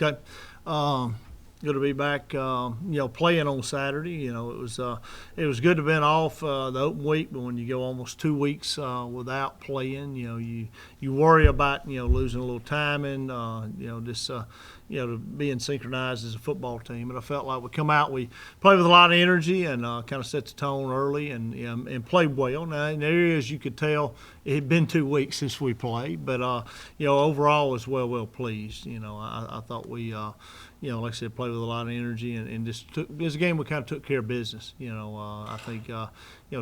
Okay. Good to be back. Playing on Saturday. It was good to have been off the open week, but when you go almost 2 weeks without playing, you worry about losing a little timing. To being synchronized as a football team. And I felt like we come out, we played with a lot of energy and kind of set the tone early and played well. Now, in areas you could tell it had been 2 weeks since we played, but overall was well pleased. I thought we. Like I said, played with a lot of energy and just this game we kind of took care of business. I think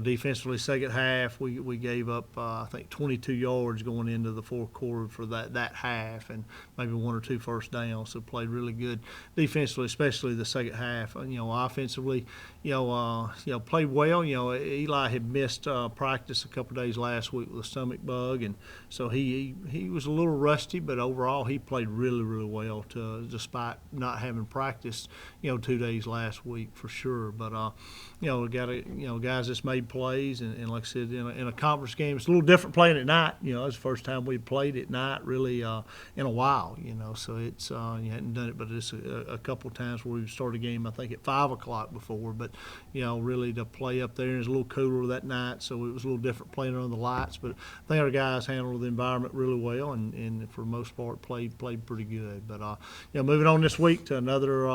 defensively second half we gave up I think 22 yards going into the fourth quarter for that half and maybe one or two first downs. So played really good defensively, especially the second half. Offensively, played well. Eli had missed practice a couple of days last week with a stomach bug, and so he was a little rusty, but overall he played really well despite not having practiced 2 days last week for sure. But guys just made plays and like I said in a conference game it's a little different playing at night. It's the first time we played at night really in a while. So it's you hadn't done it but just a couple of times where we started a game I think at 5 o'clock before, but really to play up there, and it's a little cooler that night, so it was a little different playing under the lights. But I think our guys handled the environment really well, and for the most part played pretty good. But moving on this week to another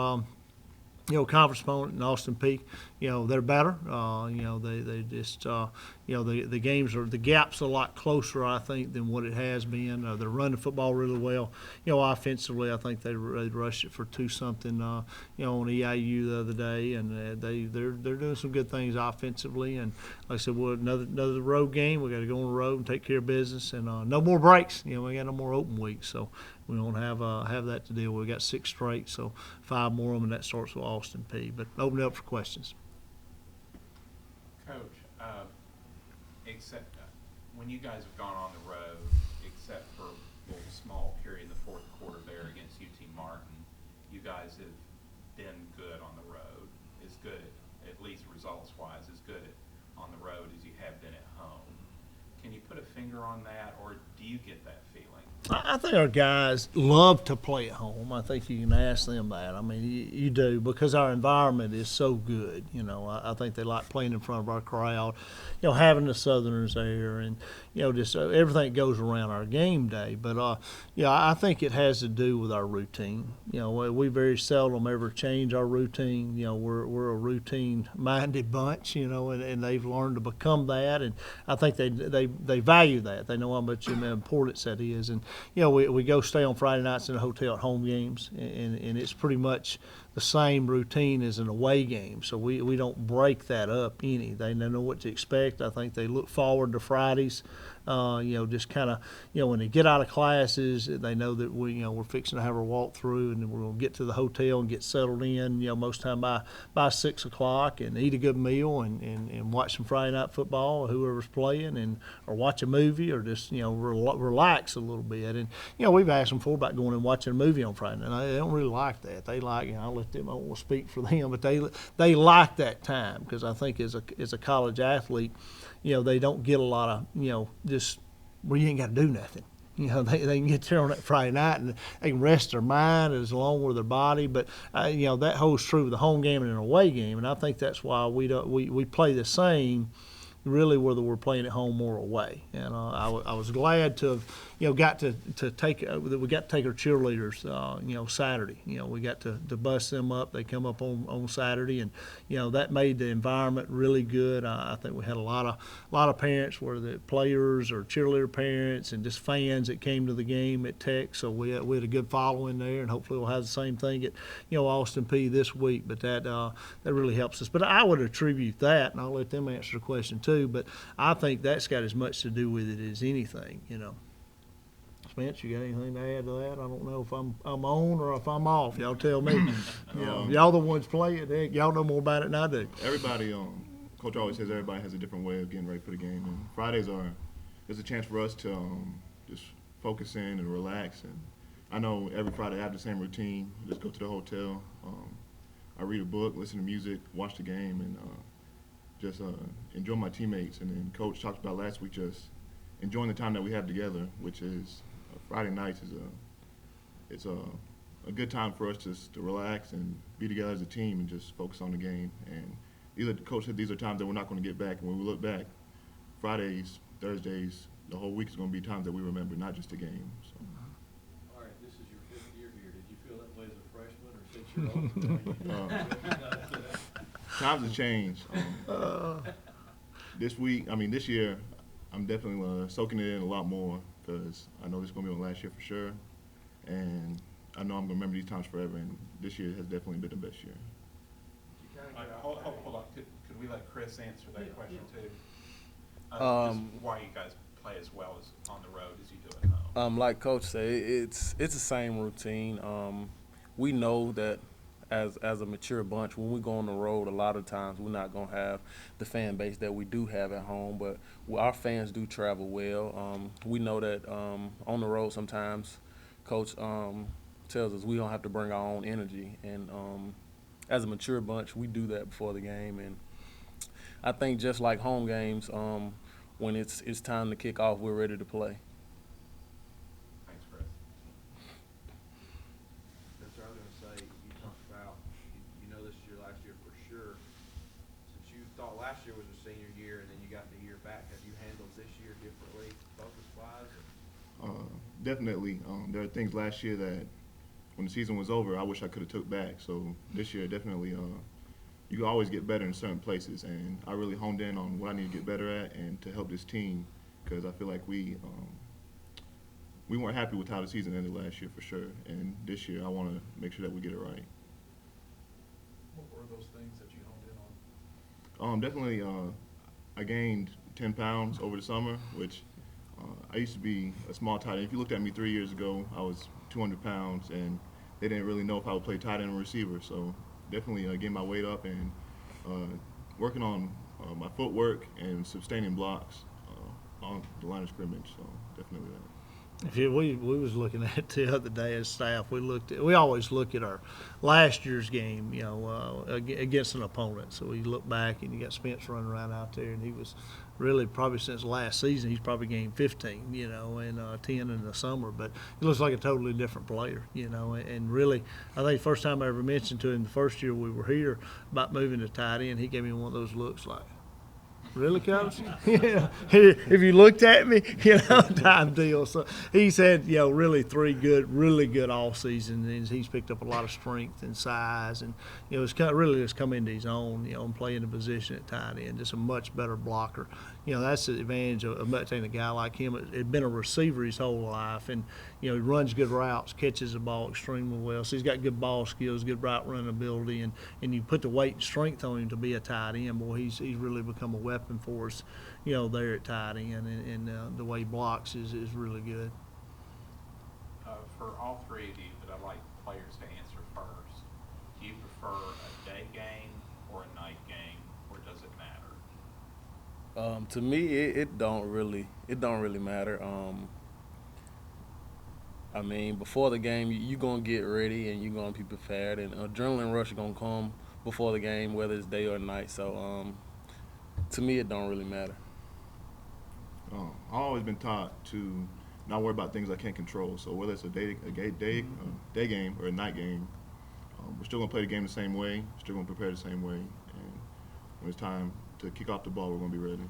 conference opponent in Austin Peay. They're better. They just the games are, the gap's a lot closer I think than what it has been. They're running football really well. Offensively I think they rushed it for 2-something on EIU the other day, and they're doing some good things offensively. And like I said, another road game. We got to go on the road and take care of business, and no more breaks. We got no more open weeks, so we don't have that to deal with. We got 6 straight, so 5 more of them, and that starts with Austin Peay. But open it up for questions. Coach, except when you guys have gone on the road, except for a little small period in the fourth quarter there against UT Martin, you guys have been good on the road, as good, at least results-wise, as good on the road as you have been at home. Can you put a finger on that, or do you get that feeling? I think our guys love to play at home. I think you can ask them that. I mean, you do, because our environment is so good. I think they like playing in front of our crowd, having the Southerners there, and just everything goes around our game day. But I think it has to do with our routine. We very seldom ever change our routine. We're a routine-minded bunch. And they've learned to become that, and I think they value that. They know how much importance that is. And we go stay on Friday nights in a hotel at home games, and it's pretty much the same routine as an away game. So we don't break that up any. They know what to expect. I think they look forward to Fridays. Just kind of, when they get out of classes, they know that we're fixing to have our walk through, and then we're going to get to the hotel and get settled in, most time by 6 o'clock, and eat a good meal and watch some Friday night football or whoever's playing, or watch a movie, or just, relax a little bit. And, we've asked them before about going and watching a movie on Friday night. They don't really like that. They like, I'll let them, I don't want to speak for them, but they like that time, because I think as a college athlete, they don't get a lot of, just where you ain't got to do nothing. They can get there on that Friday night and they can rest their mind as long with their body. But, that holds true with the home game and an away game. And I think that's why we play the same, really, whether we're playing at home or away. And I was glad to have, got to take that we got to take our cheerleaders, Saturday. We got to bust them up. They come up on Saturday, and that made the environment really good. I think we had a lot of parents, whether the players or cheerleader parents, and just fans that came to the game at Tech. So we had a good following there, and hopefully we'll have the same thing at Austin Peay this week. But that really helps us. But I would attribute that, and I'll let them answer the question too. But I think that's got as much to do with it as anything. Spence, you got anything to add to that? I don't know if I'm on or if I'm off. Y'all tell me. Y'all the ones playing. Y'all know more about it than I do. Everybody, Coach always says everybody has a different way of getting ready for the game. And Fridays there's a chance for us to just focus in and relax. And I know every Friday I have the same routine. Just go to the hotel. I read a book, listen to music, watch the game, and just enjoy my teammates. And then Coach talked about last week just enjoying the time that we have together, which is Friday nights is a a good time for us just to relax and be together as a team and just focus on the game. And the coach said these are times that we're not going to get back. And when we look back, Fridays, Thursdays, the whole week is going to be times that we remember, not just a game. So. All right, this is your 5th year here. Did you feel that way as a freshman or since you're older? Times have changed. This year, I'm definitely soaking it in a lot more because I know this is going to be my last year for sure. And I know I'm going to remember these times forever. And this year has definitely been the best year. Hold on. Could we let Chris answer that question too? Just why you guys play as well as on the road as you do at home? Like Coach said, it's the same routine. We know that as a mature bunch, when we go on the road, a lot of times we're not gonna have the fan base that we do have at home, but our fans do travel well. We know that on the road sometimes, Coach tells us we don't have to bring our own energy, and as a mature bunch, we do that before the game. And I think just like home games, when it's time to kick off, we're ready to play. Thanks, Chris. That's what I was going to say. You talked about, you know this is your last year for sure. Since you thought last year was your senior year and then you got the year back, have you handled this year differently, focus-wise? Definitely. There are things last year that when the season was over, I wish I could have took back. So this year, definitely, you can always get better in certain places. And I really honed in on what I need to get better at and to help this team because I feel like we weren't happy with how the season ended last year for sure. And this year, I want to make sure that we get it right. What were those things that you honed in on? Definitely, I gained 10 pounds over the summer, which I used to be a small tight end. If you looked at me 3 years ago, I was 200 pounds, and they didn't really know if I would play tight end or receiver. So definitely getting my weight up and working on my footwork and sustaining blocks on the line of scrimmage. So definitely that. We was looking at it the other day as staff. We always look at our last year's game, against an opponent. So we look back and you got Spence running around out there, and he was really probably since last season he's probably gained 15, and 10 in the summer. But he looks like a totally different player, And really, I think the first time I ever mentioned to him the first year we were here about moving to tight end, he gave me one of those looks like, really, Coach? If you looked at me, type deal. So he's had, really really good off seasons, and he's picked up a lot of strength and size, and it's really just come into his own, and playing the position at tight end. Just a much better blocker. That's the advantage of taking a guy like him. Had been a receiver his whole life, and he runs good routes, catches the ball extremely well. So he's got good ball skills, good route running ability, and you put the weight and strength on him to be a tight end. Boy, he's really become a weapon for us, there at tight end, and the way he blocks is really good. For all three of you that I'd like players to answer first, do you prefer a day game or a night game, or does it matter? To me, it don't really matter. Before the game, you're going to get ready and you're going to be prepared, and adrenaline rush is going to come before the game, whether it's day or night. So to me, it don't really matter. I've always been taught to not worry about things I can't control. So whether it's a day game or a night game, we're still going to play the game the same way, still going to prepare the same way, and when it's time to kick off the ball, we're going to be ready.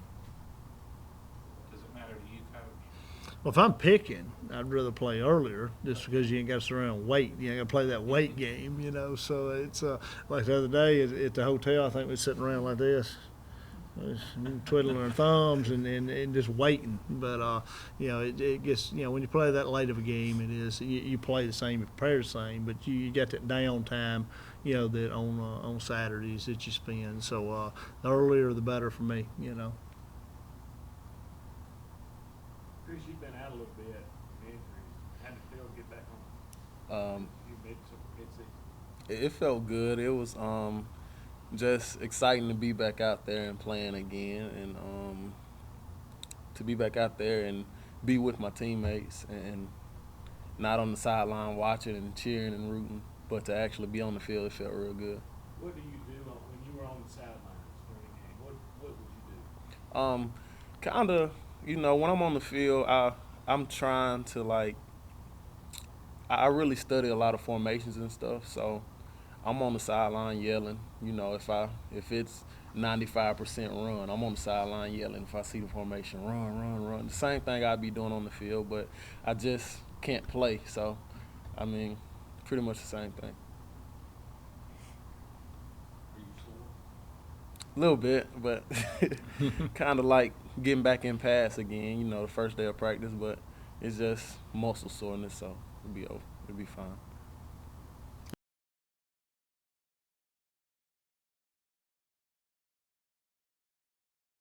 Does it matter to you, Coach? Well, if I'm picking, I'd rather play earlier just because you ain't got to sit around and wait. You ain't got to play that wait game, So it's like the other day at the hotel, I think we're sitting around like this, twiddling our thumbs and just waiting. But, it gets, when you play that late of a game, it is, you play the same, you prepare the same, but you got that downtime, that on Saturdays that you spend. So the earlier the better for me, Chris, you've been out a little bit with injuries. How did it feel to get back on? It felt good. It was just exciting to be back out there and playing again, and to be back out there and be with my teammates and not on the sideline watching and cheering and rooting, but to actually be on the field, it felt real good. What do you do when you were on the sidelines during a game? What would you do? Kind of, when I'm on the field, I'm trying to I really study a lot of formations and stuff, so I'm on the sideline yelling. You know, if it's 95% run, I'm on the sideline yelling. If I see the formation, run, run, run. The same thing I'd be doing on the field, but I just can't play. So, I mean, pretty much the same thing. Are you sore? A little bit, but kind of like getting back in pass again. You know, the first day of practice, but it's just muscle soreness, so it'll be over. It'll be fine.